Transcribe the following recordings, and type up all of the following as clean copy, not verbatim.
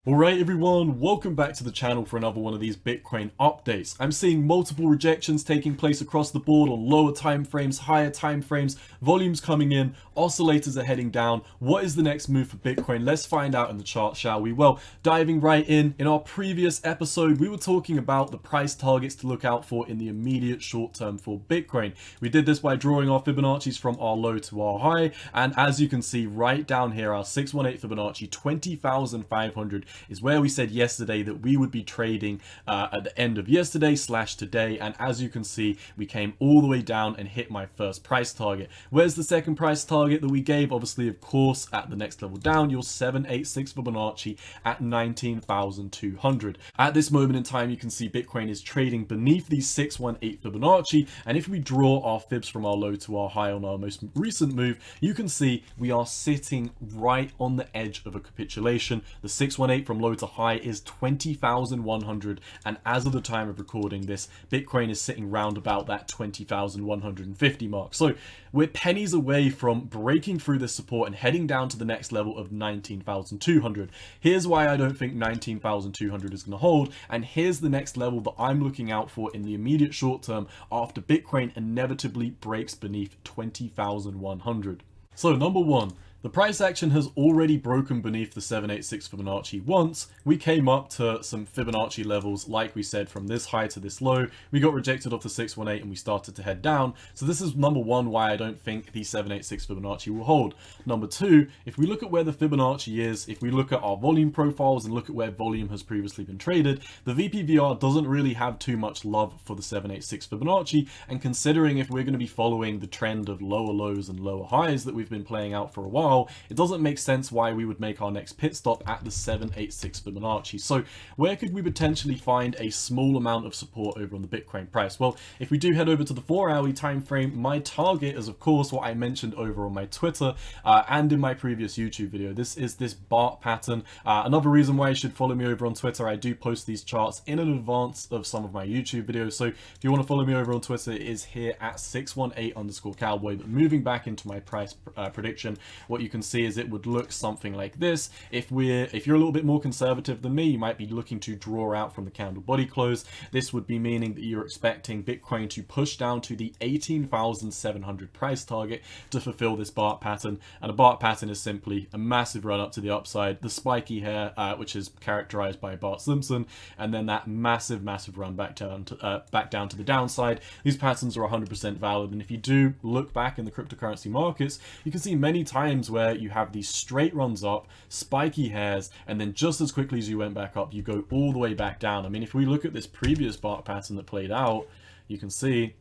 Alright everyone, welcome back to the channel for another one of these Bitcoin updates. I'm seeing multiple rejections taking place across the board on lower time frames, higher time frames, volumes coming in, oscillators are heading down. What is the next move for Bitcoin? Let's find out in the chart, shall we? Well, diving right in our previous episode, we were talking about the price targets to look out for in the immediate short term for Bitcoin. We did this by drawing our Fibonacci's from our low to our high, and as you can see right down here, our 618 Fibonacci, 20,500 is where we said yesterday that we would be trading at the end of yesterday / today, and as you can see, we came all the way down and hit my first price target. Where's the second price target that we gave? Obviously, of course, at the next level down, your 786 Fibonacci at 19,200. At this moment in time, you can see Bitcoin is trading beneath these 618 Fibonacci, and if we draw our fibs from our low to our high on our most recent move, you can see we are sitting right on the edge of a capitulation. The 618 from low to high is 20,100, and as of the time of recording this, Bitcoin is sitting round about that 20,150 mark. So we're pennies away from breaking through this support and heading down to the next level of 19,200. Here's why I don't think 19,200 is going to hold, and here's the next level that I'm looking out for in the immediate short term after Bitcoin inevitably breaks beneath 20,100. So number one, the price action has already broken beneath the 786 Fibonacci once. We came up to some Fibonacci levels, like we said, from this high to this low. We got rejected off the 618 and we started to head down. So this is number one, why I don't think the 786 Fibonacci will hold. Number two, if we look at where the Fibonacci is, if we look at our volume profiles and look at where volume has previously been traded, the VPVR doesn't really have too much love for the 786 Fibonacci. And considering if we're going to be following the trend of lower lows and lower highs that we've been playing out for a while, it doesn't make sense why we would make our next pit stop at the 786 Fibonacci. So where could we potentially find a small amount of support over on the Bitcoin price? Well, if we do head over to the 4-hourly time frame, my target is of course what I mentioned over on my Twitter and in my previous YouTube video. This is this BART pattern. Another reason why you should follow me over on Twitter, I do post these charts in advance of some of my YouTube videos. So if you want to follow me over on Twitter, it is here at 618_cowboy. But moving back into my price prediction, what you can see is it would look something like this. If you're a little bit more conservative than me, you might be looking to draw out from the candle body close. This would be meaning that you're expecting Bitcoin to push down to the 18,700 price target to fulfill this BART pattern. And a BART pattern is simply a massive run up to the upside, the spiky hair, which is characterized by Bart Simpson, and then that massive run back down to the downside. These patterns are 100% valid, and if you do look back in the cryptocurrency markets, you can see many times where you have these straight runs up, spiky hairs, and then just as quickly as you went back up, you go all the way back down. I mean, if we look at this previous BART pattern that played out, you can see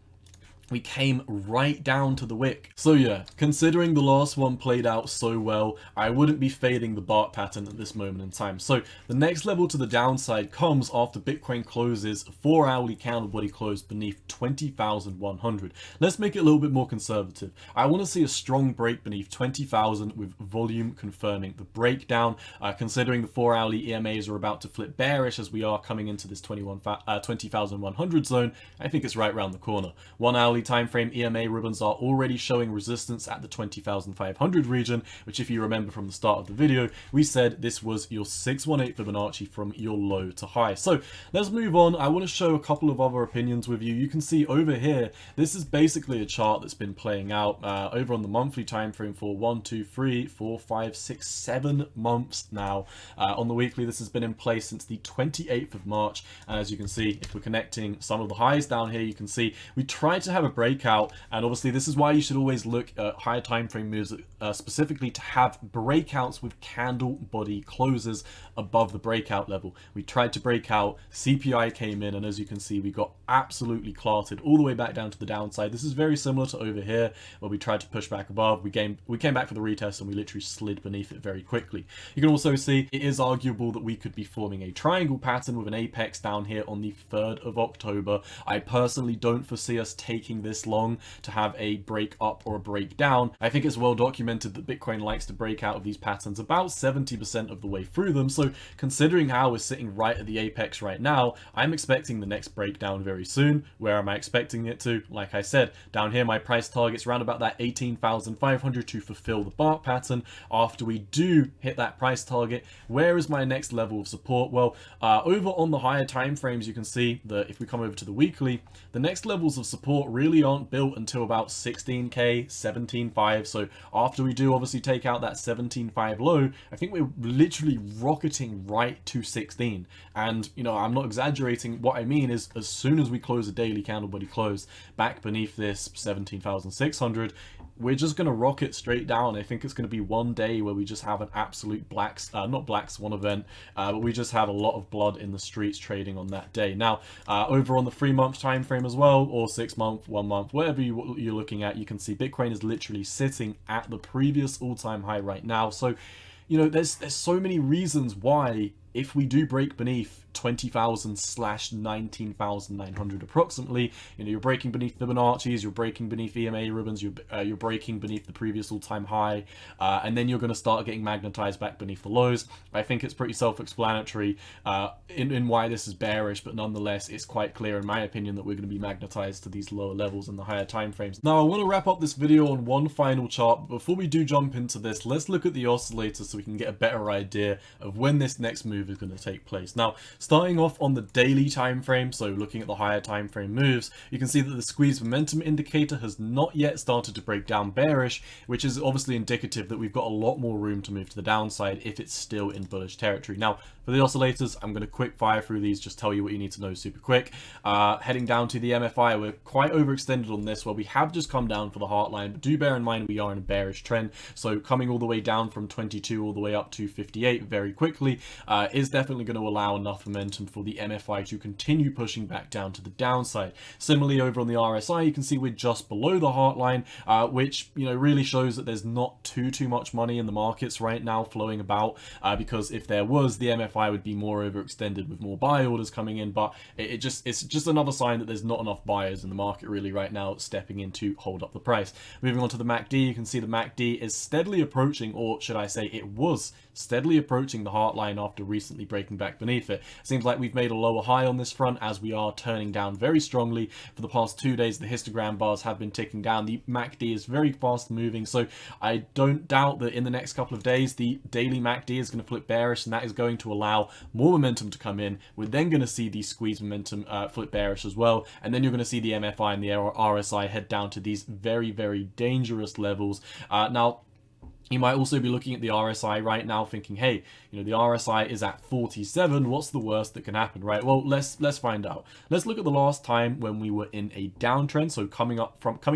we came right down to the wick. So yeah, considering the last one played out so well, I wouldn't be fading the BART pattern at this moment in time. So the next level to the downside comes after Bitcoin closes 4-hourly candle body close beneath 20,100. Let's make it a little bit more conservative. I want to see a strong break beneath 20,000 with volume confirming the breakdown. Considering the 4-hourly EMAs are about to flip bearish as we are coming into this 20,100 zone, I think it's right around the corner. 1-hourly time frame EMA ribbons are already showing resistance at the 20,500 region, which if you remember from the start of the video, we said this was your 618 Fibonacci from your low to high. So let's move on. I want to show a couple of other opinions with you. You can see over here, this is basically a chart that's been playing out over on the monthly time frame for 1, 2, 3, 4, 5, 6, 7 months now. On the weekly, this has been in place since the 28th of March. And as you can see, if we're connecting some of the highs down here, you can see we tried to have a breakout, and obviously this is why you should always look at higher time frame moves specifically to have breakouts with candle body closes above the breakout level. We tried to break out, CPI came in, and as you can see, we got absolutely clarted all the way back down to the downside. This is very similar to over here where we tried to push back above. We came back for the retest and we literally slid beneath it very quickly. You can also see it is arguable that we could be forming a triangle pattern with an apex down here on the 3rd of October. I personally don't foresee us taking taking this long to have a break up or a break down. I think it's well documented that Bitcoin likes to break out of these patterns about 70% of the way through them. So considering how we're sitting right at the apex right now, I'm expecting the next breakdown very soon. Where am I expecting it to? Like I said, down here my price target's around about that 18,500 to fulfill the bark pattern. After we do hit that price target, where is my next level of support? Well, over on the higher time frames, you can see that if we come over to the weekly, the next levels of support really aren't built until about 16k, 17.5. So after we do obviously take out that 17.5 low, I think we're literally rocketing right to 16. And you know, I'm not exaggerating. What I mean is, as soon as we close a daily candle body close back beneath this 17,600, we're just going to rocket straight down. I think it's going to be one day where we just have an absolute not black swan event, but we just have a lot of blood in the streets trading on that day. Now, over on the 3-month time frame as well, or 6-month, 1 month, whatever you're looking at, you can see Bitcoin is literally sitting at the previous all-time high right now. So, you know, there's so many reasons why, if we do break beneath 20,000/19,900 approximately, you know, you're breaking beneath Fibonacci's, you're breaking beneath EMA ribbons, you're breaking beneath the previous all-time high, and then you're going to start getting magnetized back beneath the lows. I think it's pretty self-explanatory in why this is bearish, but nonetheless, it's quite clear in my opinion that we're going to be magnetized to these lower levels in the higher time frames. Now, I want to wrap up this video on one final chart, but before we do jump into this, let's look at the oscillator so we can get a better idea of when this next move is going to take place. Now, starting off on the daily time frame, so looking at the higher time frame moves, you can see that the squeeze momentum indicator has not yet started to break down bearish, which is obviously indicative that we've got a lot more room to move to the downside if it's still in bullish territory. Now, for the oscillators, I'm going to quick fire through these, just tell you what you need to know super quick. Heading down to the MFI, we're quite overextended on this, where we have just come down for the heartline, but do bear in mind we are in a bearish trend, so coming all the way down from 22 all the way up to 58 very quickly is definitely going to allow enough momentum for the MFI to continue pushing back down to the downside. Similarly, over on the RSI, you can see we're just below the heartline, which, you know, really shows that there's not too much money in the markets right now flowing about, because if there was, the MFI would be more overextended with more buy orders coming in, but it's just another sign that there's not enough buyers in the market really right now stepping in to hold up the price. Moving on to the MACD, you can see the MACD is steadily approaching, or should I say it was steadily approaching the heartline after recently breaking back beneath it. Seems like we've made a lower high on this front as we are turning down very strongly. For the past 2 days, the histogram bars have been ticking down. The MACD is very fast moving, so I don't doubt that in the next couple of days, the daily MACD is going to flip bearish, and that is going to allow more momentum to come in. We're then going to see the squeeze momentum flip bearish as well, and then you're going to see the MFI and the RSI head down to these very dangerous levels. Now, you might also be looking at the RSI right now thinking, hey, you know, the RSI is at 47. What's the worst that can happen, right? Well, let's find out. Let's look at the last time when we were in a downtrend. So coming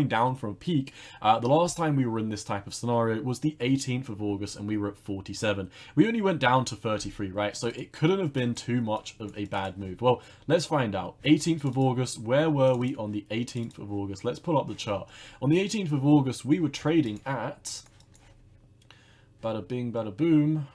down from a peak, the last time we were in this type of scenario was the 18th of August, and we were at 47. We only went down to 33, right? So it couldn't have been too much of a bad move. Well, let's find out. 18th of August, where were we on the 18th of August? Let's pull up the chart. On the 18th of August, we were trading at, bada bing, bada boom,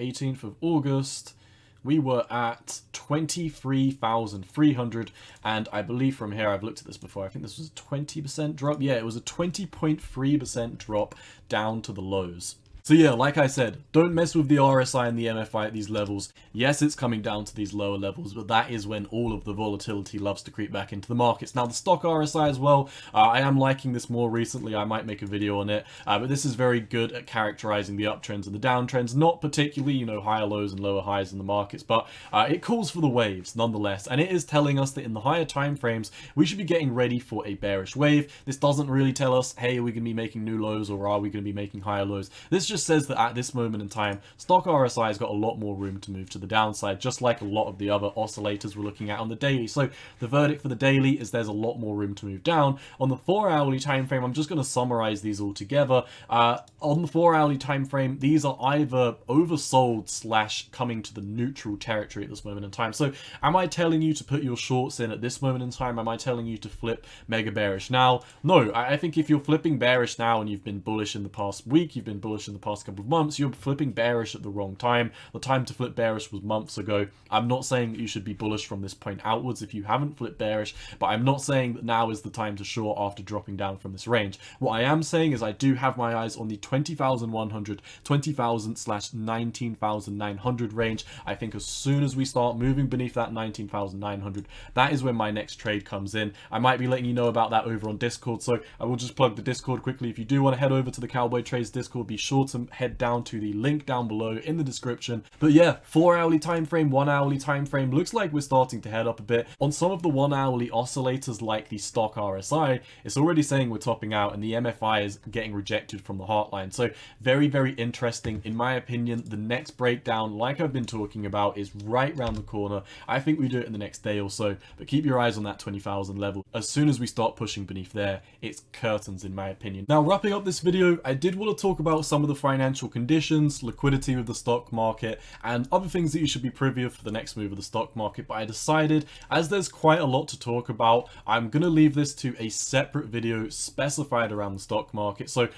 18th of August, we were at 23,300, and I believe from here, I've looked at this before, I think this was a 20% drop. Yeah, it was a 20.3% drop down to the lows. So yeah, like I said, don't mess with the RSI and the MFI at these levels. Yes, it's coming down to these lower levels, but that is when all of the volatility loves to creep back into the markets. Now, the stock RSI as well, I am liking this more recently. I might make a video on it, but this is very good at characterizing the uptrends and the downtrends. Not particularly, you know, higher lows and lower highs in the markets, but it calls for the waves nonetheless. And it is telling us that in the higher time frames, we should be getting ready for a bearish wave. This doesn't really tell us, hey, are we going to be making new lows, or are we going to be making higher lows? This just says that at this moment in time, stock RSI has got a lot more room to move to the downside, just like a lot of the other oscillators we're looking at on the daily. So the verdict for the daily is there's a lot more room to move down. On the 4-hourly time frame, I'm just going to summarize these all together. On the 4-hourly time frame, these are either oversold / coming to the neutral territory at this moment in time. So am I telling you to put your shorts in at this moment in time? Am I telling you to flip mega bearish now? No, I think if you're flipping bearish now and you've been bullish in the past week, you've been bullish in the past couple of months, you're flipping bearish at the wrong time. The time to flip bearish was months ago. I'm not saying that you should be bullish from this point outwards if you haven't flipped bearish, but I'm not saying that now is the time to short after dropping down from this range. What I am saying is I do have my eyes on the 20,100, 20,000/19,900 range. I think as soon as we start moving beneath that 19,900, that is when my next trade comes in. I might be letting you know about that over on Discord, so I will just plug the Discord quickly. If you do want to head over to the Cowboy Trades Discord, be sure to head down to the link down below in the description. But yeah, 4-hourly time frame, 1-hourly time frame, looks like we're starting to head up a bit. On some of the 1-hourly oscillators like the stock RSI, it's already saying we're topping out and the MFI is getting rejected from the heartline. So very, very interesting. In my opinion, the next breakdown, like I've been talking about, is right around the corner. I think we do it in the next day or so, but keep your eyes on that 20,000 level. As soon as we start pushing beneath there, it's curtains in my opinion. Now, wrapping up this video, I did want to talk about some of the financial conditions, liquidity with the stock market, and other things that you should be privy of for the next move of the stock market. But I decided, as there's quite a lot to talk about, I'm going to leave this to a separate video specified around the stock market. So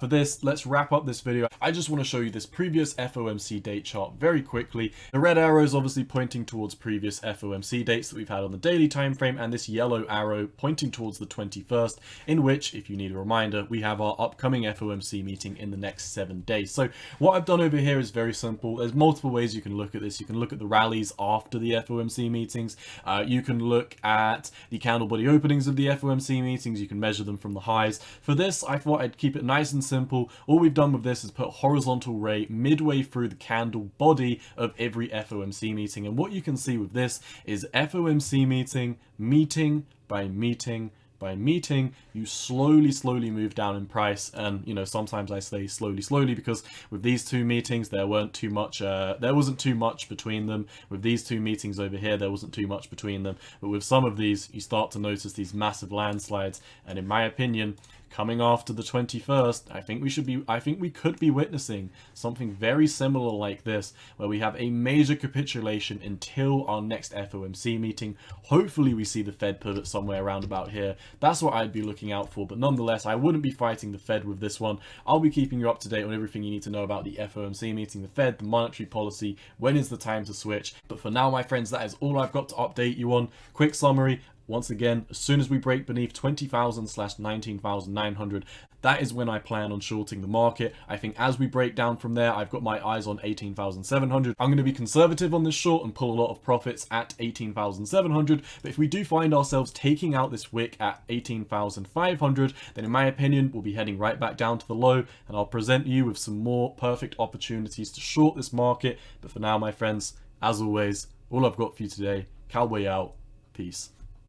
for this, let's wrap up this video. I just want to show you this previous FOMC date chart very quickly. The red arrow is obviously pointing towards previous FOMC dates that we've had on the daily time frame, and this yellow arrow pointing towards the 21st, in which, if you need a reminder, we have our upcoming FOMC meeting in the next 7 days. So what I've done over here is very simple. There's multiple ways you can look at this. You can look at the rallies after the FOMC meetings. You can look at the candle body openings of the FOMC meetings. You can measure them from the highs. For this, I thought I'd keep it nice and simple. All we've done with this is put a horizontal ray midway through the candle body of every FOMC meeting. And what you can see with this is FOMC meeting, meeting by meeting by meeting, you slowly move down in price. And you know, sometimes I say slowly because with these two meetings there wasn't too much between them. With these two meetings over here, there wasn't too much between them, but with some of these you start to notice these massive landslides. And in my opinion, coming after the 21st, I think we could be witnessing something very similar like this, where we have a major capitulation until our next FOMC meeting. Hopefully we see the Fed pivot somewhere around about here. That's what I'd be looking out for, but nonetheless, I wouldn't be fighting the Fed with this one. I'll be keeping you up to date on everything you need to know about the FOMC meeting, the Fed, the monetary policy, when is the time to switch. But for now, my friends, that is all I've got to update you on. Quick summary. Once again, as soon as we break beneath 20,000/19,900, that is when I plan on shorting the market. I think as we break down from there, I've got my eyes on 18,700. I'm going to be conservative on this short and pull a lot of profits at 18,700. But if we do find ourselves taking out this wick at 18,500, then in my opinion, we'll be heading right back down to the low, and I'll present you with some more perfect opportunities to short this market. But for now, my friends, as always, all I've got for you today. Cowboy out. Peace.